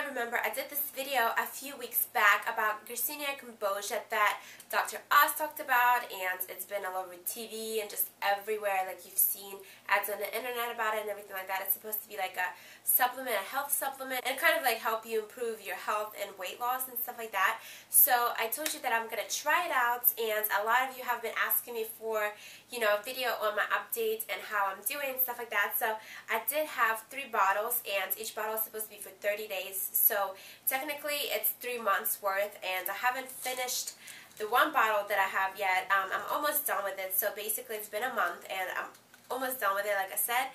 remember I did this video a few weeks back about Garcinia Cambogia that Dr. Oz talked about, and it's been all over TV and just everywhere. Like, you've seen ads on the internet about it and everything like that. It's supposed to be like a supplement, a health supplement, and kind of like help you improve your health and weight loss and stuff like that. So I told you that I'm going to try it out, and a lot of you have been asking me for, you know, a video on my updates and how I'm doing and stuff like that. So I did have 3 bottles, and each bottle is supposed to be for 30 days. So technically it's 3 months worth, and I haven't finished the 1 bottle that I have yet. I'm almost done with it. So basically it's been a month and I'm almost done with it, like I said.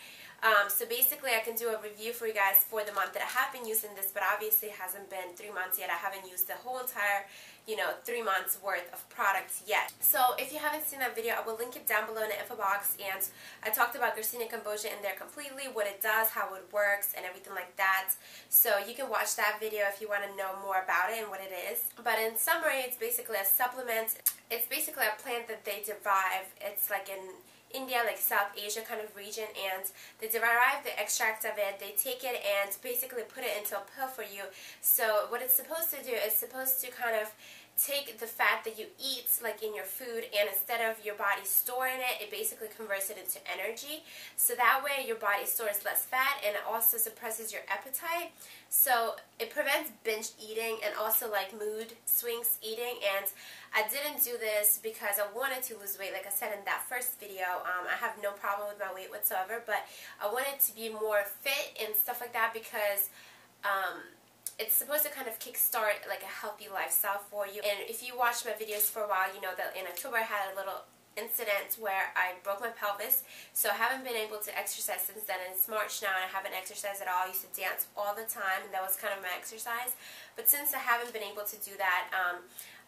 So basically I can do a review for you guys for the month that I have been using this, but obviously it hasn't been 3 months yet. I haven't used the whole entire, you know, 3 months worth of products yet. So if you haven't seen that video, I will link it down below in the info box, and I talked about Garcinia Cambogia in there completely, what it does, how it works, and everything like that. So you can watch that video if you want to know more about it and what it is. But in summary, it's basically a supplement. It's basically a plant that they derive. It's like in India, like South Asia kind of region, and they derive the extract of it. They take it and basically put it into a pill for you. So what it's supposed to do is supposed to kind of take the fat that you eat, like in your food, and instead of your body storing it, it basically converts it into energy. So that way your body stores less fat, and it also suppresses your appetite. So it prevents binge eating and also like mood swings eating. And I didn't do this because I wanted to lose weight. Like I said in that first video, I have no problem with my weight whatsoever, but I wanted to be more fit and stuff like that because it's supposed to kind of kickstart like a healthy lifestyle for you. And if you watch my videos for a while, you know that in October I had a little incident where I broke my pelvis, so I haven't been able to exercise since then. And it's March now and I haven't exercised at all. I used to dance all the time, and that was kind of my exercise. But since I haven't been able to do that,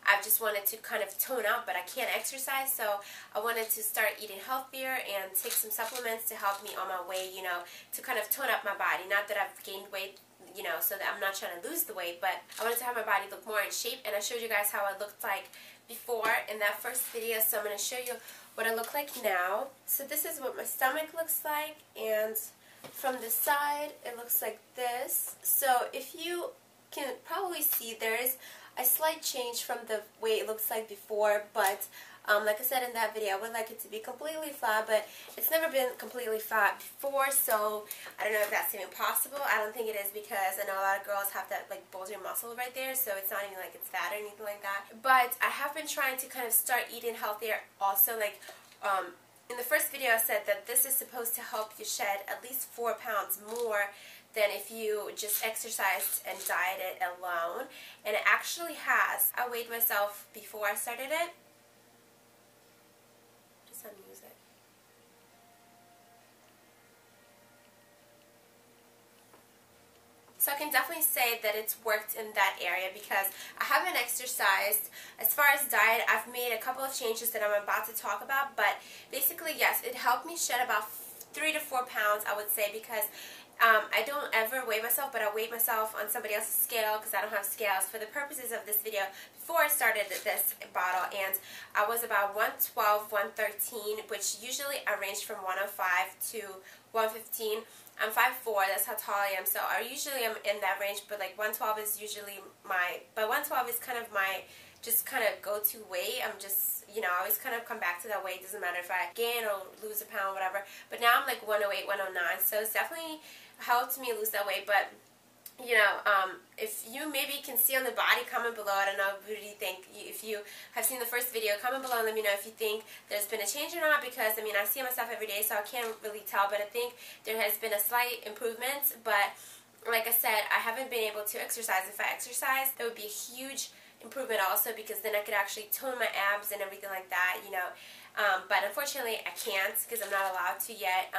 I've just wanted to kind of tone out, but I can't exercise, so I wanted to start eating healthier and take some supplements to help me on my way, you know, to kind of tone up my body. Not that I've gained weight, you know, so that I'm not trying to lose the weight, but I wanted to have my body look more in shape, and I showed you guys how I looked like before in that first video, so I'm going to show you what I look like now. So this is what my stomach looks like, and from the side it looks like this. So if you can probably see, there is a slight change from the way it looks like before, but like I said in that video, I would like it to be completely flat, but it's never been completely flat before, so I don't know if that's even possible. I don't think it is, because I know a lot of girls have that like bulging muscle right there, so it's not even like it's fat or anything like that. But I have been trying to kind of start eating healthier also. Like in the first video I said that this is supposed to help you shed at least 4 pounds more than if you just exercised and dieted alone, and it actually has. I weighed myself before I started it. Just on music. So I can definitely say that it's worked in that area, because I haven't exercised. As far as diet, I've made a couple of changes that I'm about to talk about, but basically, yes, it helped me shed about 3 to 4 pounds, I would say, because I don't ever weigh myself, but I weighed myself on somebody else's scale because I don't have scales for the purposes of this video before I started this bottle, and I was about 112, 113, which usually I range from 105 to 115. I'm 5'4", that's how tall I am, so I usually am in that range, but like 112 is usually but 112 is kind of my just kind of go-to weight. I'm just, you know, I always kind of come back to that weight. It doesn't matter if I gain or lose a pound, whatever. But now I'm like 108, 109, so it's definitely helped me lose that weight. But, you know, if you maybe can see on the body, comment below. I don't know, what do you think? If you have seen the first video, comment below and let me know if you think there's been a change or not, because, I mean, I see myself every day, so I can't really tell, but I think there has been a slight improvement. But, like I said, I haven't been able to exercise. If I exercise, that would be a huge improvement also, because then I could actually tone my abs and everything like that, you know. But unfortunately I can't, because I'm not allowed to yet.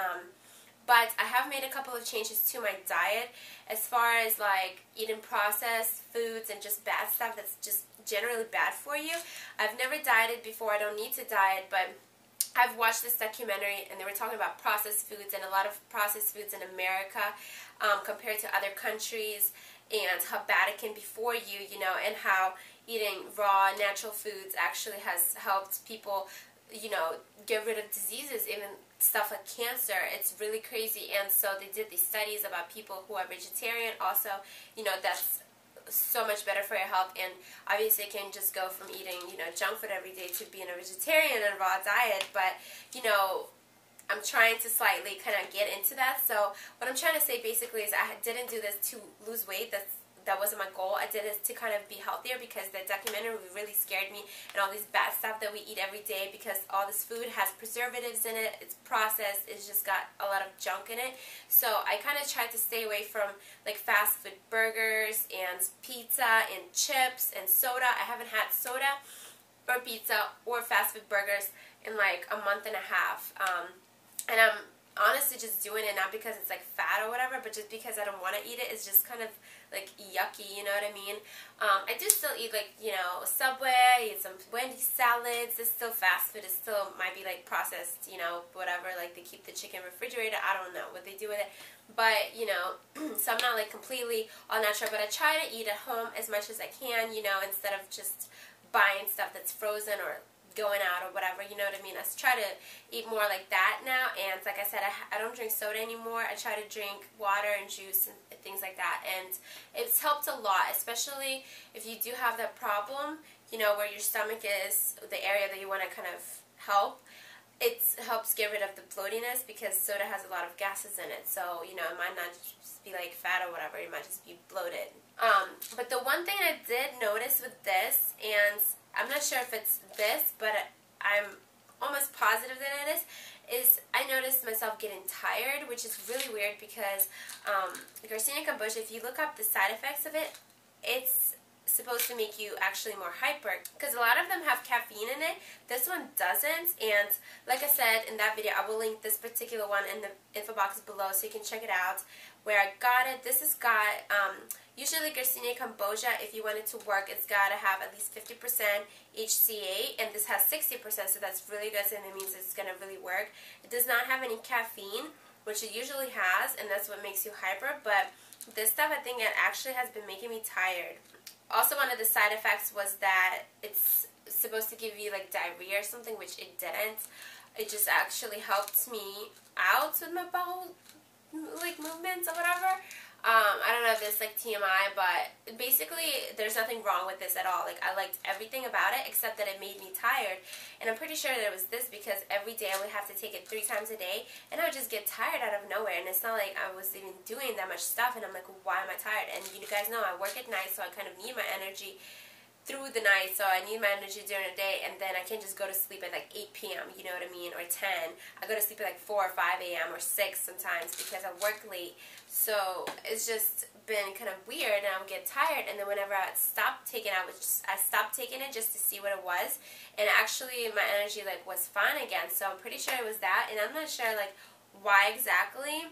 But I have made a couple of changes to my diet, as far as like eating processed foods and just bad stuff that's just generally bad for you. I've never dieted before. I don't need to diet, but I've watched this documentary, and they were talking about processed foods, and a lot of processed foods in America compared to other countries, and how bad it can be for you, you know, and how eating raw, natural foods actually has helped people, you know, get rid of diseases, even stuff like cancer. It's really crazy. And so they did these studies about people who are vegetarian. Also, you know, that's so much better for your health, and obviously you can just go from eating, you know, junk food every day to being a vegetarian and raw diet. But, you know, I'm trying to slightly kind of get into that. So what I'm trying to say basically is I didn't do this to lose weight. That wasn't my goal. I did it to kind of be healthier, because the documentary really scared me, and all these bad stuff that we eat every day, because all this food has preservatives in it, it's processed, it's just got a lot of junk in it. So I kind of tried to stay away from like fast food burgers and pizza and chips and soda. I haven't had soda or pizza or fast food burgers in like a month and a half. And I'm honestly just doing it not because it's like fat or whatever, but just because I don't want to eat it. It's just kind of like yucky, you know what I mean? I do still eat, like, you know, Subway, I eat some Wendy's salads. It's still fast food. It still might be like processed, you know, whatever. Like they keep the chicken refrigerated. I don't know what they do with it. But, you know, so I'm not like completely all natural, but I try to eat at home as much as I can, you know, instead of just buying stuff that's frozen or going out or whatever, you know what I mean? I try to eat more like that now, and like I said, I don't drink soda anymore. I try to drink water and juice and things like that, and it's helped a lot, especially if you do have that problem, you know, where your stomach is the area that you want to kind of help. It helps get rid of the bloatiness, because soda has a lot of gases in it, so, you know, it might not just be like fat or whatever, it might just be bloated. But the one thing I did notice with this, and I'm not sure if it's this, but I'm almost positive that it is I noticed myself getting tired, which is really weird, because Garcinia Cambogia, if you look up the side effects of it, it's supposed to make you actually more hyper, because a lot of them have caffeine in it. This one doesn't, and like I said in that video, I will link this particular one in the info box below so you can check it out where I got it. This has got usually Garcinia Cambogia, if you want it to work, it's got to have at least 50% HCA, and this has 60%, so that's really good, and it means it's going to really work. It does not have any caffeine, which it usually has, and that's what makes you hyper, but this stuff, I think it actually has been making me tired. Also, one of the side effects was that it's supposed to give you like diarrhea or something, which it didn't. It just actually helped me out with my bowel like movements or whatever. I don't know if it's like TMI, but basically there's nothing wrong with this at all. Like, I liked everything about it except that it made me tired, and I'm pretty sure that it was this, because every day I would have to take it 3 times a day, and I would just get tired out of nowhere, and it's not like I was even doing that much stuff, and I'm like, why am I tired? And you guys know I work at night, so I kind of need my energy through the night, so I need my energy during the day, and then I can't just go to sleep at like 8 p.m., you know what I mean, or 10. I go to sleep at like 4 or 5 a.m. or 6 sometimes, because I work late. So it's just been kind of weird, and I would get tired, and then whenever I stopped taking it, I stopped taking it just to see what it was, and actually my energy like was fine again. So I'm pretty sure it was that, and I'm not sure like why exactly,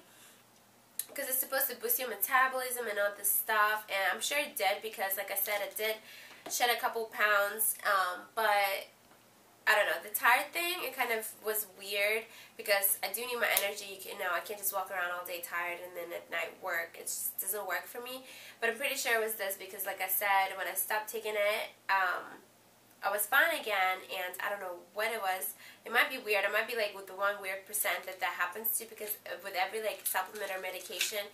because it's supposed to boost your metabolism and all this stuff, and I'm sure it did, because like I said, it did shed a couple pounds, but I don't know, the tired thing, it kind of was weird, because I do need my energy. You know, I can't just walk around all day tired and then at night work. It just doesn't work for me. But I'm pretty sure it was this, because like I said, when I stopped taking it, I was fine again, and I don't know what it was. It might be weird. It might be like with the one weird percent that happens to, because with every like supplement or medication,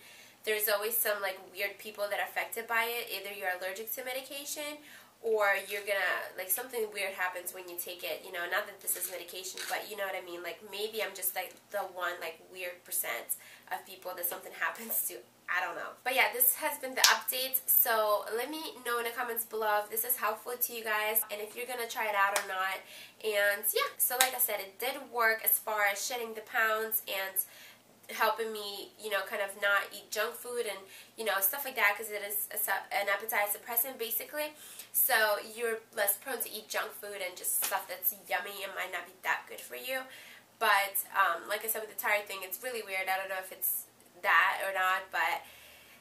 there's always some like weird people that are affected by it. Either you're allergic to medication, or you're gonna, like, something weird happens when you take it, you know, not that this is medication, but you know what I mean, like, maybe I'm just, like, the one, like, weird percent of people that something happens to. I don't know. But yeah, this has been the update, so let me know in the comments below if this is helpful to you guys, and if you're gonna try it out or not. And yeah, so like I said, it did work as far as shedding the pounds and helping me, you know, kind of not eat junk food and, you know, stuff like that, because it is an appetite suppressant basically, so you're less prone to eat junk food and just stuff that's yummy and might not be that good for you. But like I said, with the tired thing, it's really weird. I don't know if it's that or not, but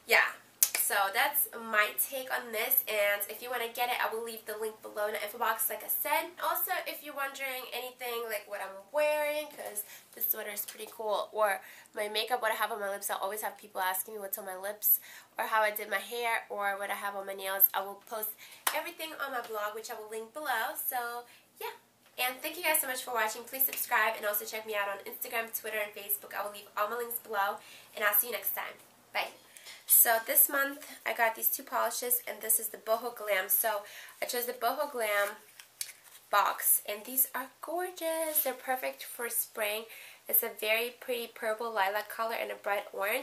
yeah. So that's my take on this, and if you want to get it, I will leave the link below in the info box, like I said. Also, if you're wondering anything like what I'm wearing, because this sweater is pretty cool, or my makeup, what I have on my lips, I always have people asking me what's on my lips, or how I did my hair, or what I have on my nails. I will post everything on my blog, which I will link below. So yeah, And thank you guys so much for watching. Please subscribe and also check me out on Instagram, Twitter, and Facebook. I will leave all my links below, and I'll see you next time. Bye. So this month I got these two polishes, and this is the Boho Glam. So I chose the Boho Glam box, and these are gorgeous. They're perfect for spring. It's a very pretty purple lilac color and a bright orange.